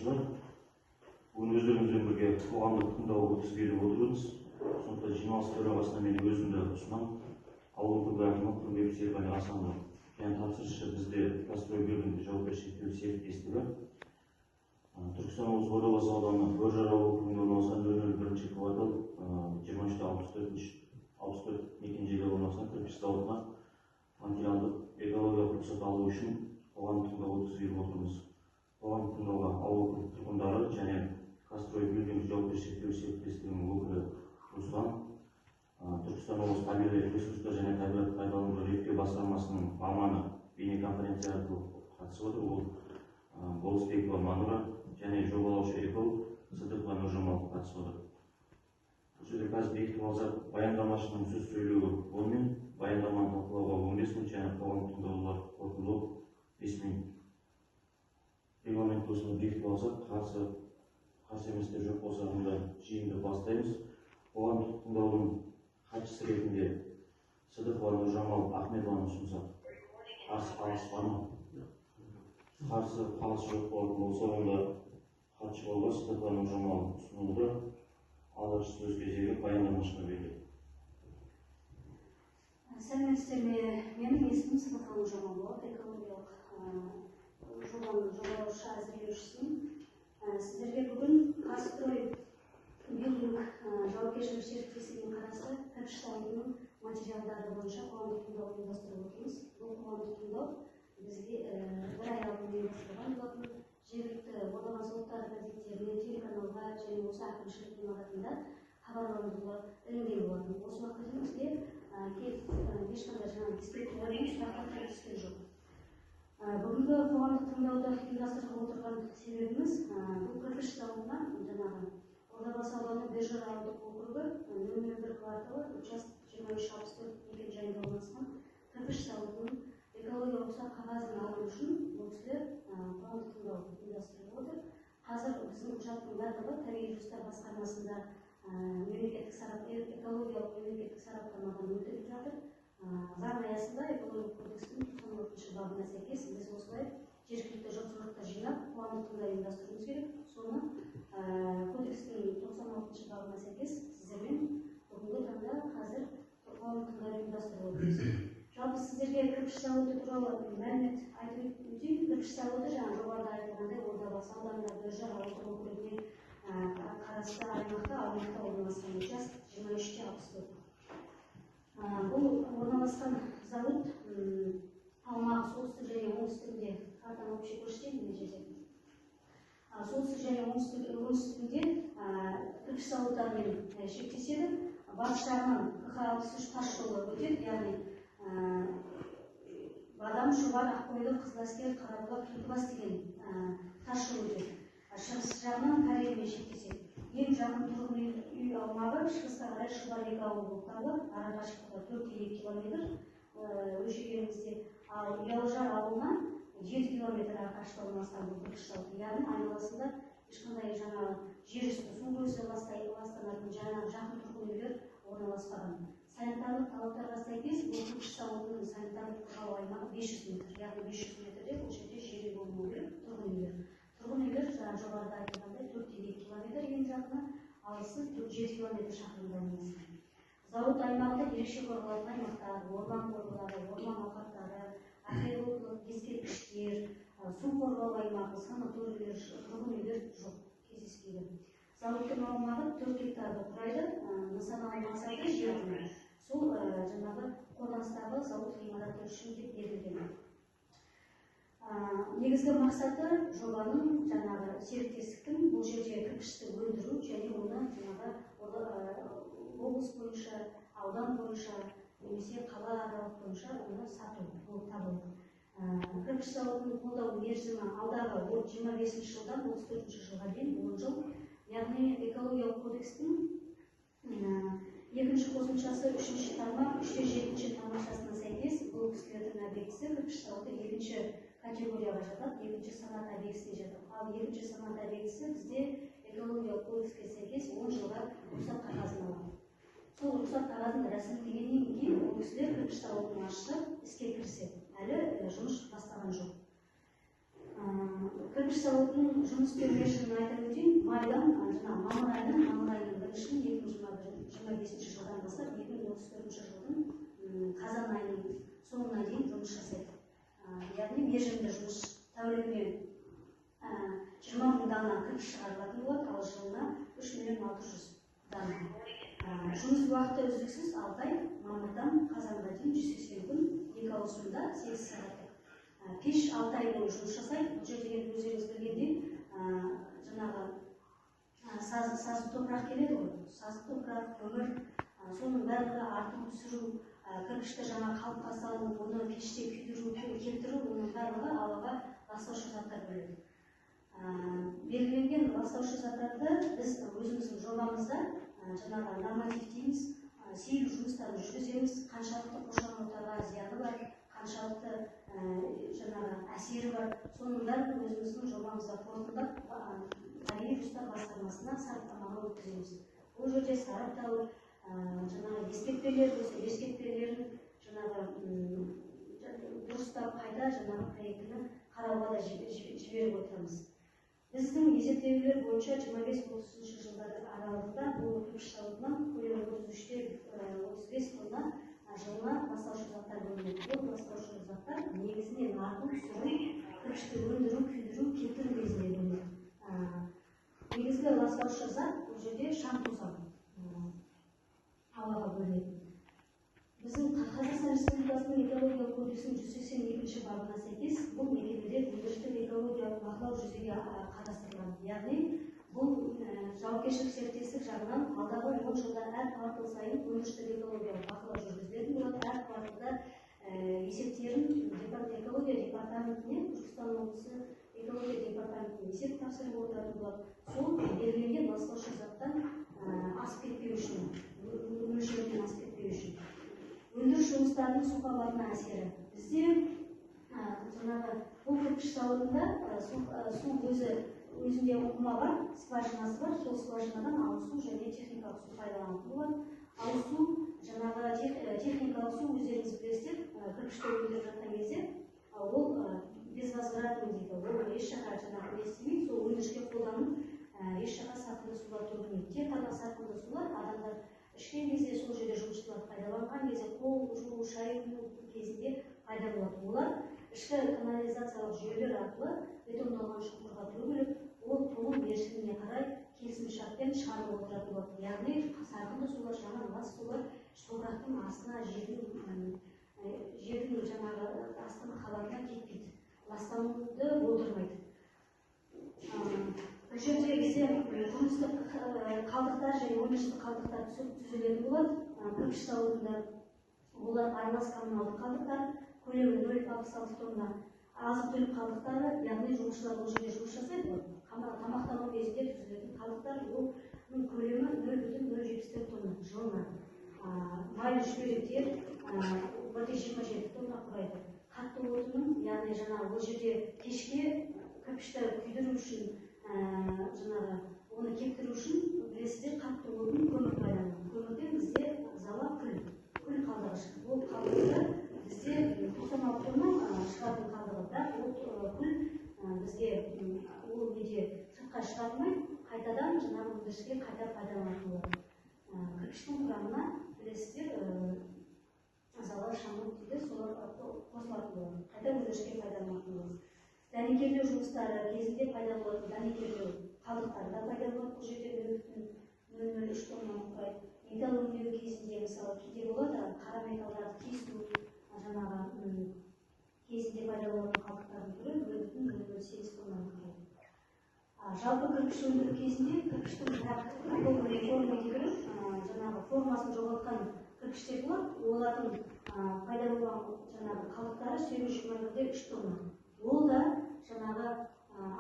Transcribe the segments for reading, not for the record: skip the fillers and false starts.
тыңдаушылар, бүгін өздеріңізбен бірге қоғамдық тыңдау өткізгелі отырмыз. Сондықтан жиналыс төрағасына мен өзімді ұсынамын. Ауыл округі әкімі Құрмет Серікәлі Асанов және тапсырышы бізде Казстройбилдинг жауапкершілігі серіктестігі. Түркістан облысы Ордабасы ауданы Бөржар округінде орналасқан 001 квартал 23-64 мекенжайда орналасқан кірпіш зауытына материалдық экологиялық рұқсат алу үшін қоғамдық тыңдау өткізгелі отырмыз. Қоғамдық тыңдауға ауыл округ тұрғындары және Казстройбилдинг жауапкершілігі серіктестігінің өкілі Руслан, Түркістан облысы табиғи ресурстар және табиғат пайдалануды реттеу басқармасының маманы бейнеконференция арқылы қатысып отыр. Ол Болысбекова Манура және жобалаушы эколог Сыдықова Нұржамал қатысып отыр. Бұл жерде қазір бекітіп алсақ, баяндамашының сөз сөйлеуі 10 минут, баяндаманы талқылауға 15 минут және қоғамдық тыңдаулар қорытындылау 5 минут. Регламент осыны бекітіп алсақ, қарсы еместер жоқ болса, онда жиынды бастаймыз. Қоғамдық тыңдаудың хатшысы ретінде Сыдықова Нұржамал Ахметованы ұсынсақ, қарсы бар ма? Қарсы жоқ болатын болса, онда хатшы болуға Сыдықова Нұржамал ұсынылды. Алғашқы сөз кезегі баяндамашыға беріледі. Сәлеметсіздер ме? Менің есімім Сыдықова Нұржамал болады, экологиялық жобаның жобалаушы әзірлеушісімін. Сіздерге бүгін Казстройбилдинг жауапкершілігі серіктестігіне қарасты кірпіш зауытының материалдары бойынша қоғамдық тыңдау ұйымдастырып отырмыз. Бұл қоғамдық тыңдау бізге бір ай алдын ұйымдастырылған болатын. Жергілікті Ордабасы ұлттар газеттеріне, телеканалға және осы әкімшілік ғимаратында хабарландырулар ілінген болатын. Осы уақытқа дейін бізде ешқандай дискрептерлердің сұрақтар түскен жоқ. Бүгінгі қоғамдық тыңдауды ұйымдастырып отырған себебіміз бұл кірпіш зауытына жаңағы Ордабасы ауданы Бөржар ауылдық округі 001 кварталы участок 23-64 мекенжайында орналасқан кірпіш зауытының экологиялық рұқсат қағазын алу үшін бұл кісілер қоғамдық тыңдау ұйымдастырып отыр. Қазір біздің құжаттың барлығы табиғи ресурстар басқармасында экологиялық мемлекеттік сараптамадан өтіп жатыр. Заң аясында экологиялық кодекстің 96 бабына сәйкес біз осылай жергілікті жұртшылықты жинап қоғамдық тыңдау ұйымдастыруымыз керек. Соны кодекстің 96 бабына сәйкес сіздермен бүгінгі таңда қазір қоғамдық тыңдау ұйымдастырып отырмыз. Жалпы сіздерге кірпіш зауыты туралы мәлімет айтып өтейін. Кірпіш зауыты жаңа жоғарыда айтылғандай Ордабасы ауданында Бөржар ауылдық округіне қарасты аймақта орналасқан участок 23-64. Бұл орналасқан зауыт аумағы солтүстік және оңтүстігінде картаны общий көрсетейін мына жерде. Солтүстік және оңтүстігінде кірпіш зауыттарымен шектеседі. Батыс жағынан КХ-63 тас жолы өтеді, яғни Бадам, Шұбар, Аққойлы, Қызыласкер, Қарабұлақ, Түлкібас деген тас жол өтеді. Шығыс жағынан Кореямен шектеседі. Ең жақын тұрғын үй аумағы шығысқа қарай Шұбар 2 ауыл болып табылады. Ара қашықтығы 4-2 километр өлшегенімізде. Ал Ұялыжар ауылынан 7 километр қашықтықта орналасқан бұл кірпіш зауыты. Яғни айналасында ешқандай жаңағы жер үсті су көзі ластанатын жаңағы жақын тұрғын үйлер орналаспаған. Санитарлық талаптарға сәйкес бұл кірпіш зауытының санитарлық қорғау аймағы 500 метр. Яғни 500 метрде бұл жерде жер үй болмауы керек тұрғын үйлер. Тұрғын үйлер жоғарыда айтылғандай 4-2 километр ең жақыны, ал сіз 7 километр шақырымда орналасқан. Зауыт аймағында ерекше қорғалатын аймақтар, орман қорғалары, орман алқаптары, археологиялық ескерткіштер, су қорғау аймағы, санаторийлер, тұрғын үйлер жоқ, кездеспейді. Зауыттың аумағы 4 гектарды құрайды. Нысаналы мақсаты жердің сол жаңағы қолданыстағы зауыт ғимараты үшін деп берілген. Негізгі мақсаты жобаның жаңағы серіктестіктің бұл жерде кірпішті өндіру және оны жаңағы облыс бойынша, аудан бойынша немесе қала аралық бойынша оны сату болып табылады. Кірпіш зауытының қолдау мерзімі алдағы 25 жылдан 34 жылға дейін 10 жыл. Яғни экологиялық кодекстің 2-ші қосымшасы 3-ші тармақ 3-7-ші тармақшасына сәйкес бұл кісілердің объектісі кірпіш зауыты 2-ші категорияға жатады, 2-ші санат объектісіне жатады. Ал 2-ші санат объектісі бізде экологиялық кодекске сәйкес 10 жылға рұқсат қағазын алады. Сол рұқсат қағазын рәсімдегеннен кейін ол кісілер кірпіш зауытын ашып іске кіріседі. Әлі жұмыс бастаған жоқ. Кірпіш кірпіш зауытының жұмыс істеу мерзімін айтып өтейін. Майдан мамыр айының 1-ші 2025 жылдан бастап 2034 жылдың қазан айының соңына дейін жұмыс жасайды. Яғни мерзімді жұмыс тәулігіне 20 мың дана кірпіш шығарылатын болады, ал жылына 3.600.000 дана. Жұмыс уақыты үздіксіз 6 ай, мамырдан қазанға дейін 180 күн, 2 ауысымда 8 сағаттық. Пеш 6 ай бойы жұмыс жасайды. Бұл жерде өздеріңіз білгендей, жаңағы сазды топырақ келеді ғой. Сазды топырақ, көмір, соның барлығы артын түсіру, кірпішті жаңа қалыпқа салу, оны пеште күйдіру, келтіру, оның барлығы ауаға ластаушы заттар бөледі. Белгіленген ластаушы заттарды біз өзіміздің жобамызда жаңағы норматив дейміз, сейілу жұмыстарын жүргіземіз, қаншалықты қоршаған ортаға зияны бар, қаншалықты жаңағы әсері бар, соның бәрін өзіміздің жобамызда қорытындап табиғи ресурстар басқармасына сараптамаға өткіземіз. Бұл жерде сарапталып, жаңағы ескертпелерін жаңағы дұрыстап қайта жаңағы проектіні қарауға да жіберіп отырамыз. Біздің есептеулер бойынша 25-30 жылдар аралығында бұл кірпіш зауытынан көлемі 33-35 тонна жылына ластаушы заттар бөлінеді. Бұл ластаушы заттар негізінен артын түсіру, кірпішті өндіру, күйдіру, келтіру кезінде бөлінеді. Негізгі ластаушы зат бұл жерде шаң тозаң ауаға бөлінеді. Біздің Қазақстан Республикасының экологиялық кодексінің 182-ші бабына сәйкес бұл мекемеде өндірістік экологиялық бақылау жүзеге қарастырылған. Яғни бұл жауапкершілік серіктестік жағынан алдағы 10 жылда әр квартал сайын өндірістік экологиялық бақылау жүргізілетін болады. Әр кварталда есептерін экология департаментіне, Түркістан облысы экология департаментіне есеп тапсырып отыратын болады. Сол белгіленген ластаушы заттан асып кетпеу үшін, мөлшерінен асып кетпеу үшін. Өндіріс жұмыстарының су қабатына әсері. Бізде жаңағы бұл кірпіш зауытында су өзінде ұңғыма бар, скважинасы бар, сол скважинадан ауызсу және техникалық су пайдаланылатын болады. Ауызсу жаңағы техникалық су өздеріңіз білесіздер, кірпішті өндіріп жатқан кезде ол безвозвратный дейді. Ол еш жаққа жаңағы не істемейді, сол өндіріске қолданып, еш жаққа сарқынды сулар төгілмейді. Тек қана сарқынды сулар адамдар ішкен кезде, сол жерде жұмысшылар пайдаланған кезде, қол жуу, шай құю кезінде пайда болады. Олар ішкі канализациялық жүйелер арқылы бетондалған шұңқырға төгіліп, ол толық мерзіміне қарай келісімшартпен шығарылып отыратын болады. Яғни сарқынды сулар, жаңа лас сулар топырақтың астына, жердің жаңағы астыңғы қабатына кетпейді, ластануды болдырмайды. Бұл жерде бізде тұрмыстық қалдықтар және өндірістік қалдықтар түзілетін болады. Кірпіш зауытында олар арнас коммуналдық қалдықтар, көлемі 0,66 тонна азық-түлік қалдықтары, яғни жұмысшылар бұл жерде жұмыс жасайды. Тамақтану кезінде түзілетін қалдықтар, ол көлемі 0,074 тонна жылына. Майлы жүгеректер 1,27 тонна құрайды. Қатты отынның, яғни жаңағы бұл жерде пешке кірпішті күйдіру үшін, жаңағы оны кептіру үшін білесіздер, қатты отын көмір пайдаланылады. Көмірден бізде зала күл қалдығы шығады. Ол қалдығы бізде 96 тонна шығатын қалдығы, бірақ ол күл бізде ол неде сыртқа шығарылмай, қайтадан жаңағы өндіріске қайта пайдаланылатын болады. Кірпіштің құрамына білесіздер, зала шамы дейді, солар қосылатын болады. Қайта өндіріске пайдаланылатын болады. Дәнекерлеу жұмыстары кезінде пайда болатын дәнекерлеу қалдықтары да пайда болады. Бұл жерде 0,003 тонна құрайды. Металл өңдеу кезінде мысалы кейде болады, қара металдарды кесу, жаңағы кезінде пайда болатын қалдықтардың түрі 0,008 тонна құрайды. Жалпы кірпіш өндіру кезінде кірпіштің жаңағы формасын жоғалтқан кірпіштер болады. Олардың пайда болған жаңағы қалдықтары 821,3 тонна. Ол да жаңағы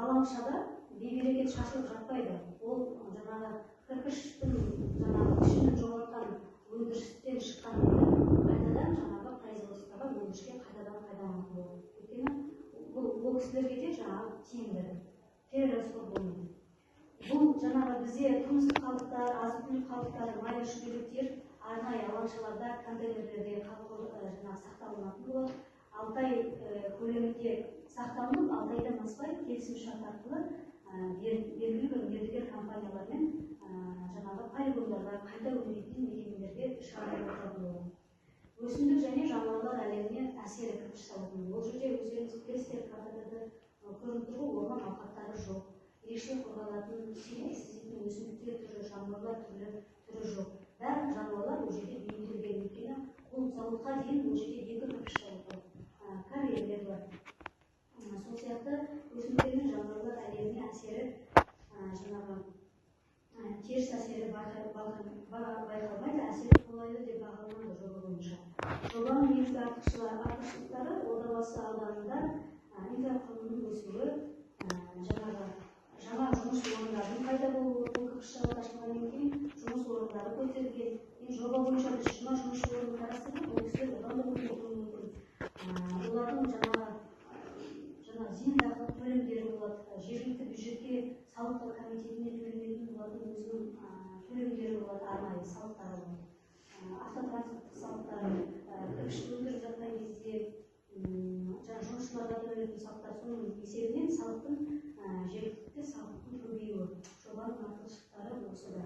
аламшада бейберекет шашылып жатпайды. Ол жаңағы кірпіштің жаңағы пішінін жоғалтқан өндірістен шыққан қайтадан жаңағы производствоға өндіріске қайтадан пайдаланылатын болады. Өйткені бұл кісілерге де жаңағы тиімді перерасход болмайды. Бұл жаңағы бізде тұрмыстық қалдықтар, азық-түлік қалдықтары, майлы шүберектер арнайы аламшаларда, контейнерлерде сақталынатын болады. 6 ай көлемінде сақталынып, 6 айдан аспай келісімшарт арқылы белгілі бір мердігер компаниялармен жаңағы полигондарға, қайта өңдейтін мекемелерге шығарылып отырған. Өсімдік және жануарлар әлеміне әсері кірпіш зауытының. Бұл жерде өздеріңіз білесіздер, картада көрініп тұр ғой, орман алқаптары жоқ. Ерекше қорғалатын синтетикалық өсімдіктер түрі, жануарлар түрі жоқ. Барлық жануарлар бұл жерде бейімделген, өйткені бұл зауытқа дейін бұл жерде 2 кірпіш зауыты карьерлер бар. Сол сияқты өсімдіктер мен жануарлар әлеміне әсері жаңағы теріс әсері байқалмайды, әсері қолайлы деп бағаланады жоба бойынша. Жобаның негізгі артықшылықтары Ордабасы ауданында инфрақұрылымның өсуі, жаңа жұмыс орындарының пайда болуы, бұл кірпіш зауыты ашылғаннан кейін жұмыс орындары көтерілген. Жоба бойынша 20 жұмыс орнын қарастырып, ол кісілер одан да көтерілуі мүмкін. Олардың зейнетақы төлемдері болады, жергілікті бюджетке салықтар комитетіне төленетін олардың өзінің төлемдері болады, арнайы салықтары болады. Автотранспорттық салықтары, кірпішті өндіріп жатқан кезде жұмысшыларға төленетін салықтар, соның есебінен салықтың жергілікті салықтың көбеюі. Жобаның артықшылықтары осыда.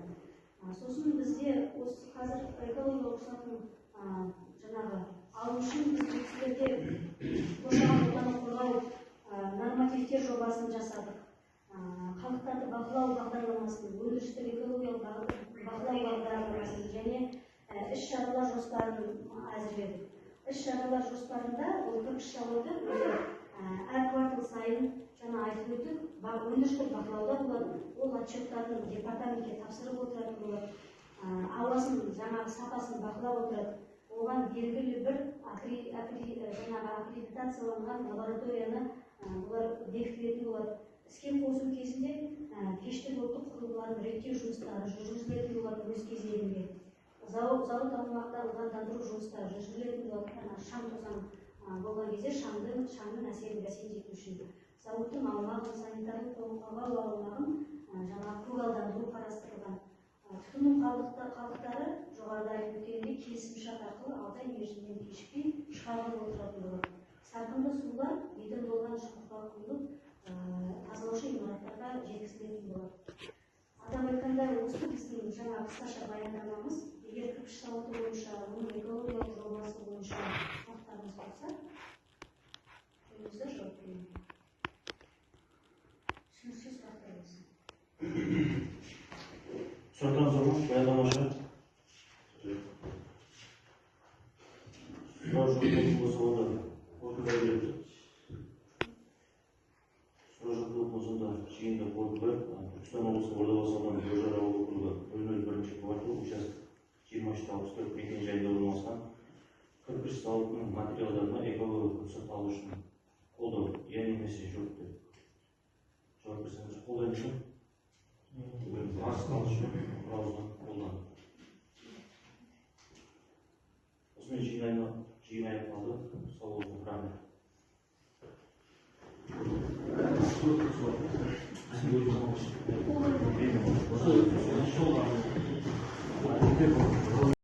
Сосын бізде осы қазір экологиялық рұқсатын жаңағы алу үшін біз кісілерде қоршаған ортаны қорғау нормативтер жобасын жасадық. Қалдықтарды бақылау бағдарламасын, өндірістік экологиялық бақылау бағдарламасын және іс-шаралар жоспарын әзірледік. Іс-шаралар жоспарында ол кірпіш зауыты әр квартал сайын жаңа айтып өттік, өндірістік бақылауда болады. Ол отчеттарын департаментке тапсырып отыратын болады. Ауасын, жаңағы сапасын бақылап отырады. Оған белгілі бір аккредитацияланған лабораторияны бұлар бекітілетін болады. Іске қосу кезінде пештік оттық құрылғыларын реттеу жұмыстары жүргізілетін болады өз кезегінде. Зауыт аумағында ылғалдандыру жұмыстары жүргізілетін болады. Шам тозаң болған кезде шамның әсерін бәсеңдету үшін. Зауыттың аумағын, санитарлық қорғау аумағын көгалдандыру қарастырылған. Тұтыну қалдықтары жоғарыда айтып өткенде келісімшарт арқылы 6 ай мерзімнен кешікпей шығарылып отыратын болады. Сарқынды сулар бетондалған шұңқырға құйылып, тазалаушы ғимараттарға жеткізілетін болады. Атап айтқанда, осы біздің жаңа қысқаша баяндамамыз. Егер кірпіш зауыты бойынша, оның экологиялық жобасы бойынша сұрақтарыңыз болса, өзіңіздер жауап беріңіздер. Түсініксіз сұрақтар болса. Сұрақтарыңыз бар ма? Баяндамашы. Сұрақ жоқ болса онда қорытындылай береді. Сұрақ жоқ болса жиында қорытындылай. Түркістан облысы Ордабасы ауданы Бөжар ауылы округы 001 квартал участок 23-64 мекен-жайында орналасқан кірпіш зауытының материалдарына экологиялық рұқсат алу үшін қолдау, иә немесе жоқ деп жауап берсеңіз, қолдаймыз ба? Осымен жиын аяқталды. Сау болыңыздар. Рахмет.